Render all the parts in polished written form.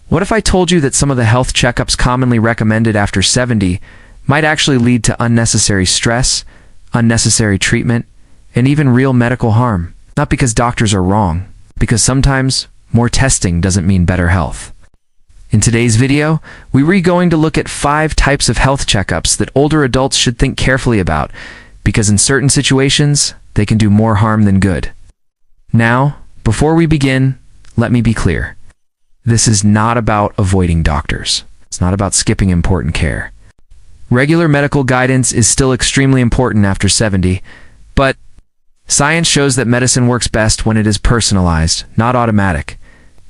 What if I told you that some of the health checkups commonly recommended after 70 might actually lead to unnecessary stress, unnecessary treatment, and even real medical harm? Not because doctors are wrong, because sometimes more testing doesn't mean better health. In today's video, we're going to look at 5 types of health checkups that older adults should think carefully about, because in certain situations, they can do more harm than good. Now, before we begin, let me be clear. This is not about avoiding doctors. It's not about skipping important care. Regular medical guidance is still extremely important after 70, but science shows that medicine works best when it is personalized, not automatic.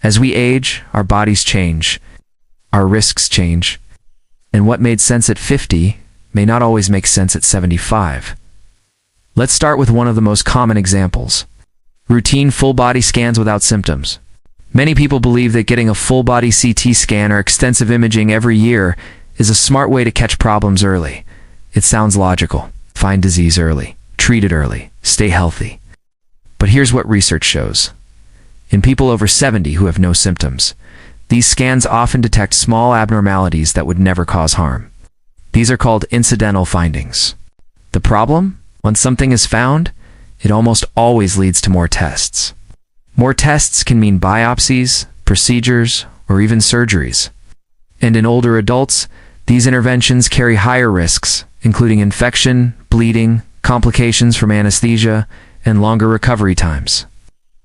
As we age, our bodies change, our risks change, and what made sense at 50 may not always make sense at 75. Let's start with one of the most common examples: routine full-body scans without symptoms. Many people believe that getting a full-body CT scan or extensive imaging every year is a smart way to catch problems early. It sounds logical. Find disease early, treat it early, stay healthy. But here's what research shows. In people over 70 who have no symptoms, these scans often detect small abnormalities that would never cause harm. These are called incidental findings. The problem? When something is found, it almost always leads to more tests. More tests can mean biopsies, procedures, or even surgeries. And in older adults, these interventions carry higher risks, including infection, bleeding, complications from anesthesia, and longer recovery times.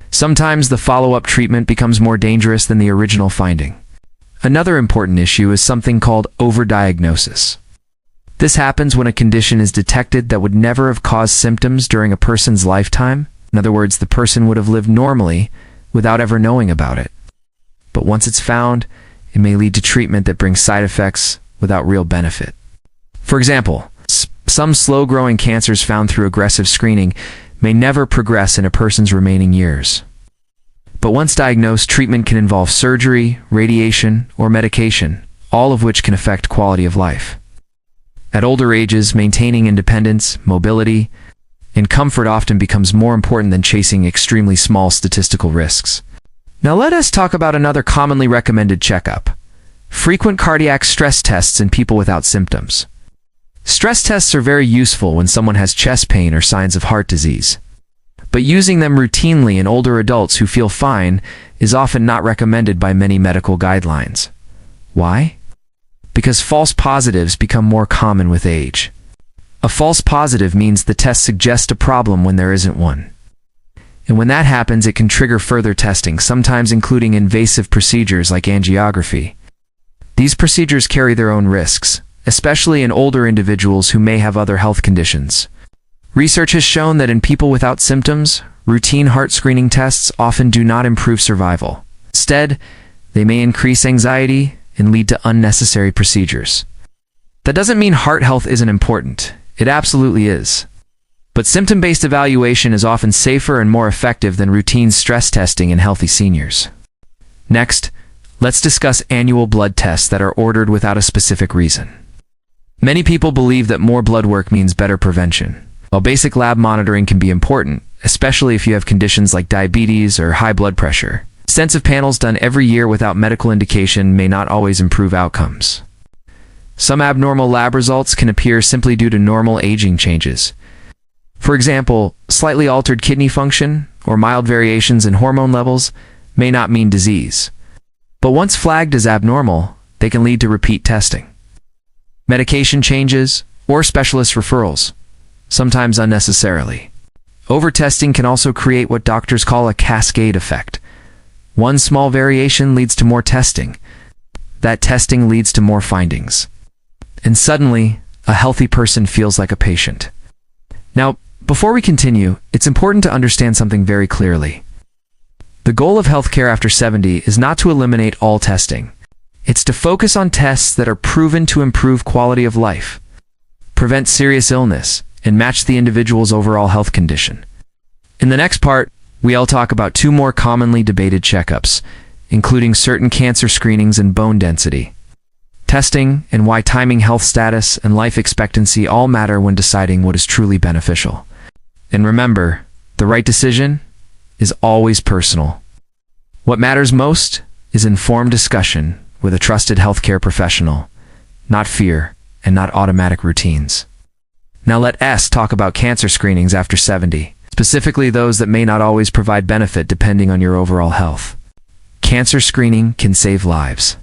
Sometimes the follow-up treatment becomes more dangerous than the original finding. Another important issue is something called overdiagnosis. This happens when a condition is detected that would never have caused symptoms during a person's lifetime. In other words, the person would have lived normally without ever knowing about it. But once it's found, it may lead to treatment that brings side effects without real benefit. For example, some slow-growing cancers found through aggressive screening may never progress in a person's remaining years. But once diagnosed, treatment can involve surgery, radiation, or medication, all of which can affect quality of life. At older ages, maintaining independence, mobility, and comfort often becomes more important than chasing extremely small statistical risks. Now let us talk about another commonly recommended checkup: frequent cardiac stress tests in people without symptoms. Stress tests are very useful when someone has chest pain or signs of heart disease. But using them routinely in older adults who feel fine is often not recommended by many medical guidelines. Why? Because false positives become more common with age. A false positive means the test suggests a problem when there isn't one. And when that happens, it can trigger further testing, sometimes including invasive procedures like angiography. These procedures carry their own risks, especially in older individuals who may have other health conditions. Research has shown that in people without symptoms, routine heart screening tests often do not improve survival. Instead, they may increase anxiety and lead to unnecessary procedures. That doesn't mean heart health isn't important. It absolutely is. But symptom-based evaluation is often safer and more effective than routine stress testing in healthy seniors. Next, let's discuss annual blood tests that are ordered without a specific reason. Many people believe that more blood work means better prevention. While basic lab monitoring can be important, especially if you have conditions like diabetes or high blood pressure, extensive panels done every year without medical indication may not always improve outcomes. Some abnormal lab results can appear simply due to normal aging changes. For example, slightly altered kidney function or mild variations in hormone levels may not mean disease. But once flagged as abnormal, they can lead to repeat testing, medication changes, or specialist referrals, sometimes unnecessarily. Overtesting can also create what doctors call a cascade effect. One small variation leads to more testing. That testing leads to more findings. And suddenly, a healthy person feels like a patient. Now, before we continue, it's important to understand something very clearly. The goal of healthcare after 70 is not to eliminate all testing. It's to focus on tests that are proven to improve quality of life, prevent serious illness, and match the individual's overall health condition. In the next part, we'll talk about 2 more commonly debated checkups, including certain cancer screenings and bone density, testing, and why timing, health status, and life expectancy all matter when deciding what is truly beneficial. And remember, the right decision is always personal. What matters most is informed discussion with a trusted healthcare professional, not fear and not automatic routines. Now let S talk about cancer screenings after 70, specifically those that may not always provide benefit depending on your overall health. Cancer screening can save lives.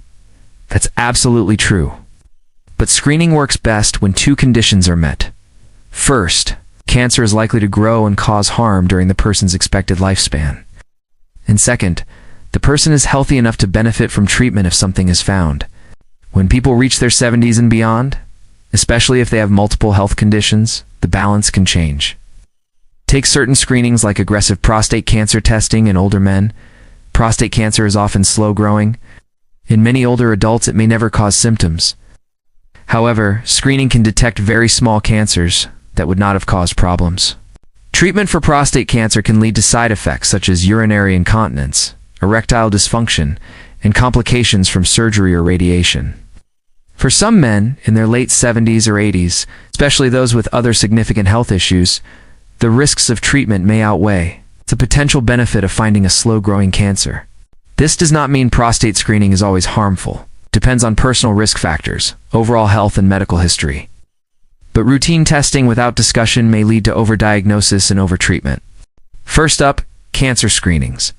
That's absolutely true. But screening works best when two conditions are met. First, cancer is likely to grow and cause harm during the person's expected lifespan. And second, the person is healthy enough to benefit from treatment if something is found. When people reach their 70s and beyond, especially if they have multiple health conditions, the balance can change. Take certain screenings like aggressive prostate cancer testing in older men. Prostate cancer is often slow-growing. In many older adults, it may never cause symptoms. However, screening can detect very small cancers that would not have caused problems. Treatment for prostate cancer can lead to side effects such as urinary incontinence, erectile dysfunction, and complications from surgery or radiation. For some men in their late 70s or 80s, especially those with other significant health issues, the risks of treatment may outweigh the potential benefit of finding a slow-growing cancer. This does not mean prostate screening is always harmful. It depends on personal risk factors, overall health, and medical history. But routine testing without discussion may lead to overdiagnosis and overtreatment. First up, cancer screenings.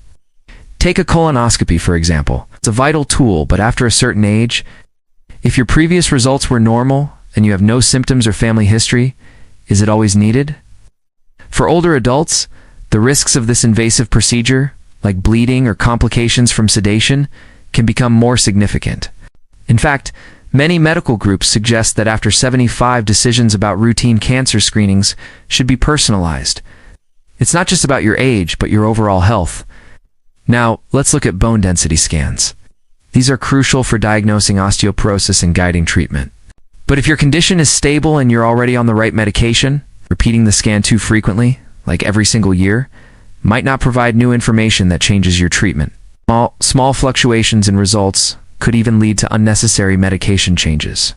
Take a colonoscopy, for example. It's a vital tool, but after a certain age, if your previous results were normal and you have no symptoms or family history, is it always needed? For older adults, the risks of this invasive procedure, like bleeding or complications from sedation, can become more significant. In fact, many medical groups suggest that after 75, decisions about routine cancer screenings should be personalized. It's not just about your age, but your overall health. Now, let's look at bone density scans. These are crucial for diagnosing osteoporosis and guiding treatment. But if your condition is stable and you're already on the right medication, repeating the scan too frequently, like every single year, might not provide new information that changes your treatment. Small fluctuations in results could even lead to unnecessary medication changes.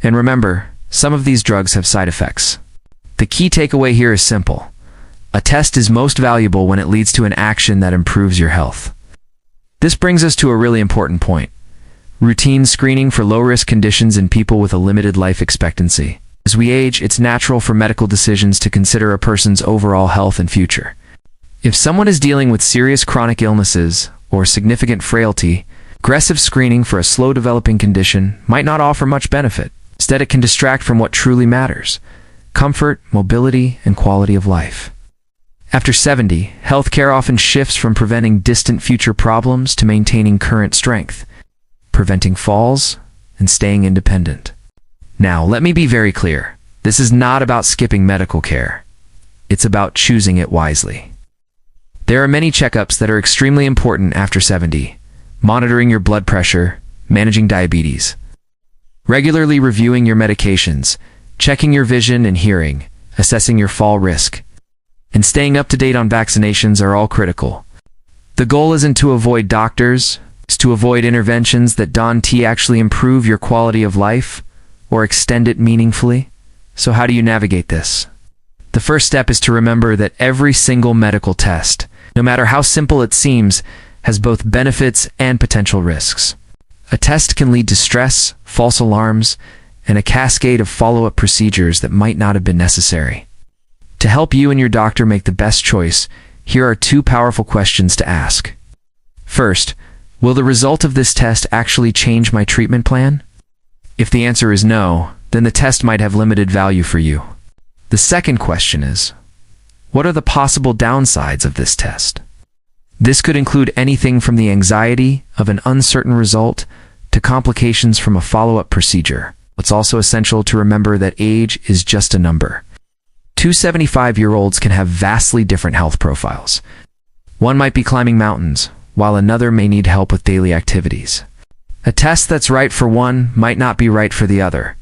And remember, some of these drugs have side effects. The key takeaway here is simple. A test is most valuable when it leads to an action that improves your health. This brings us to a really important point. Routine screening for low-risk conditions in people with a limited life expectancy. As we age, it's natural for medical decisions to consider a person's overall health and future. If someone is dealing with serious chronic illnesses or significant frailty, aggressive screening for a slow-developing condition might not offer much benefit. Instead, it can distract from what truly matters: comfort, mobility, and quality of life. After 70, healthcare often shifts from preventing distant future problems to maintaining current strength, preventing falls, and staying independent. Now, let me be very clear. This is not about skipping medical care. It's about choosing it wisely. There are many checkups that are extremely important after 70. Monitoring your blood pressure, managing diabetes, regularly reviewing your medications, checking your vision and hearing, assessing your fall risk, and staying up to date on vaccinations are all critical. The goal isn't to avoid doctors, it's to avoid interventions that don't actually improve your quality of life or extend it meaningfully. So how do you navigate this? The first step is to remember that every single medical test, no matter how simple it seems, has both benefits and potential risks. A test can lead to stress, false alarms, and a cascade of follow-up procedures that might not have been necessary. To help you and your doctor make the best choice, here are two powerful questions to ask. First, will the result of this test actually change my treatment plan? If the answer is no, then the test might have limited value for you. The second question is, what are the possible downsides of this test? This could include anything from the anxiety of an uncertain result to complications from a follow-up procedure. It's also essential to remember that age is just a number. Two 75-year-olds can have vastly different health profiles. One might be climbing mountains, while another may need help with daily activities. A test that's right for one might not be right for the other.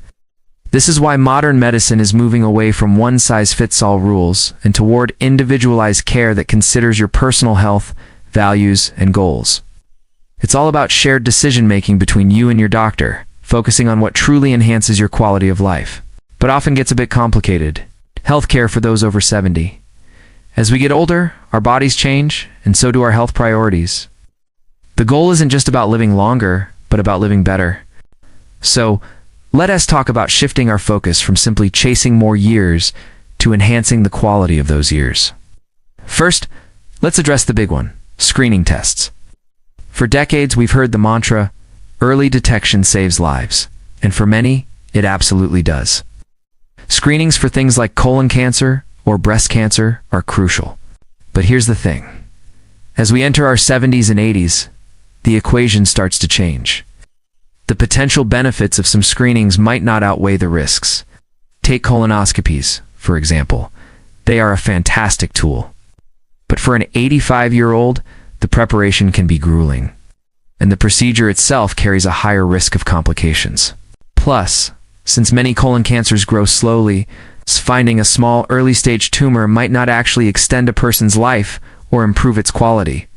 This is why modern medicine is moving away from one-size-fits-all rules and toward individualized care that considers your personal health, values, and goals. It's all about shared decision-making between you and your doctor, focusing on what truly enhances your quality of life. But often gets a bit complicated. Healthcare for those over 70. As we get older, our bodies change, and so do our health priorities. The goal isn't just about living longer, but about living better. So, let us talk about shifting our focus from simply chasing more years to enhancing the quality of those years. First, let's address the big one, screening tests. For decades, we've heard the mantra, early detection saves lives, and for many, it absolutely does. Screenings for things like colon cancer or breast cancer are crucial. But here's the thing. As we enter our 70s and 80s, the equation starts to change. The potential benefits of some screenings might not outweigh the risks. Take colonoscopies, for example. They are a fantastic tool. But for an 85-year-old, the preparation can be grueling, and the procedure itself carries a higher risk of complications. Plus, since many colon cancers grow slowly, finding a small early-stage tumor might not actually extend a person's life or improve its quality.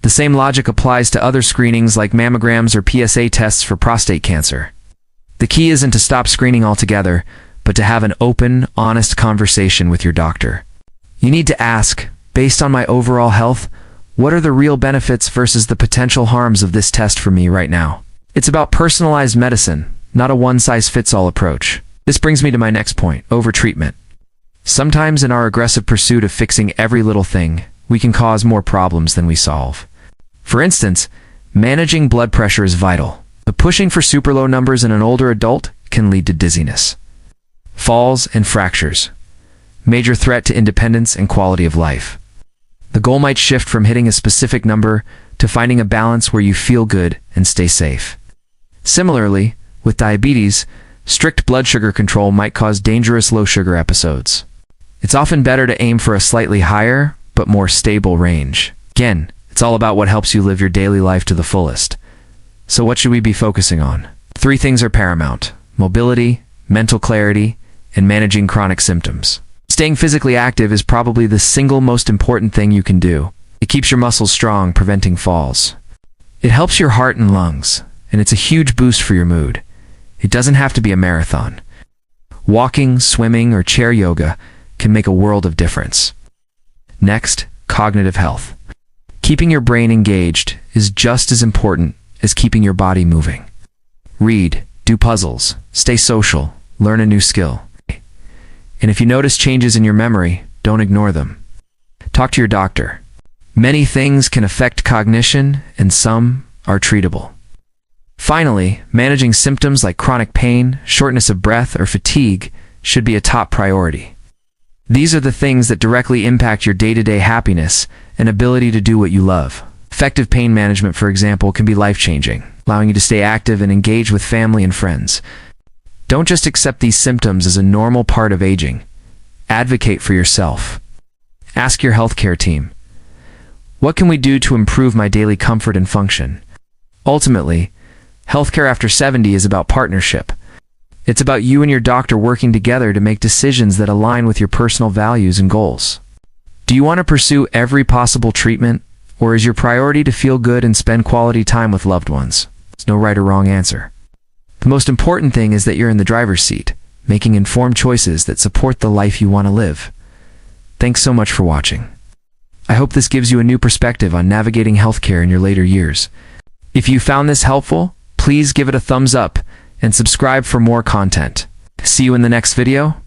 The same logic applies to other screenings like mammograms or PSA tests for prostate cancer. The key isn't to stop screening altogether, but to have an open, honest conversation with your doctor. You need to ask, based on my overall health, what are the real benefits versus the potential harms of this test for me right now? It's about personalized medicine, not a one-size-fits-all approach. This brings me to my next point, overtreatment. Sometimes in our aggressive pursuit of fixing every little thing, we can cause more problems than we solve. For instance, managing blood pressure is vital, but pushing for super low numbers in an older adult can lead to dizziness, falls, and fractures. Major threat to independence and quality of life. The goal might shift from hitting a specific number to finding a balance where you feel good and stay safe. Similarly, with diabetes, strict blood sugar control might cause dangerous low sugar episodes. It's often better to aim for a slightly higher, but more stable range. Again, it's all about what helps you live your daily life to the fullest. So what should we be focusing on? 3 things are paramount: mobility, mental clarity, and managing chronic symptoms. Staying physically active is probably the single most important thing you can do. It keeps your muscles strong, preventing falls. It helps your heart and lungs, and it's a huge boost for your mood. It doesn't have to be a marathon. Walking, swimming, or chair yoga can make a world of difference. Next, cognitive health. Keeping your brain engaged is just as important as keeping your body moving. Read, do puzzles, stay social, learn a new skill. And if you notice changes in your memory, don't ignore them. Talk to your doctor. Many things can affect cognition, and some are treatable. Finally, managing symptoms like chronic pain, shortness of breath, or fatigue should be a top priority. These are the things that directly impact your day-to-day happiness and ability to do what you love. Effective pain management, for example, can be life-changing, allowing you to stay active and engage with family and friends. Don't just accept these symptoms as a normal part of aging. Advocate for yourself. Ask your healthcare team, what can we do to improve my daily comfort and function? Ultimately, healthcare after 70 is about partnership. It's about you and your doctor working together to make decisions that align with your personal values and goals. Do you want to pursue every possible treatment, or is your priority to feel good and spend quality time with loved ones? There's no right or wrong answer. The most important thing is that you're in the driver's seat, making informed choices that support the life you want to live. Thanks so much for watching. I hope this gives you a new perspective on navigating healthcare in your later years. If you found this helpful, please give it a thumbs up and subscribe for more content. See you in the next video.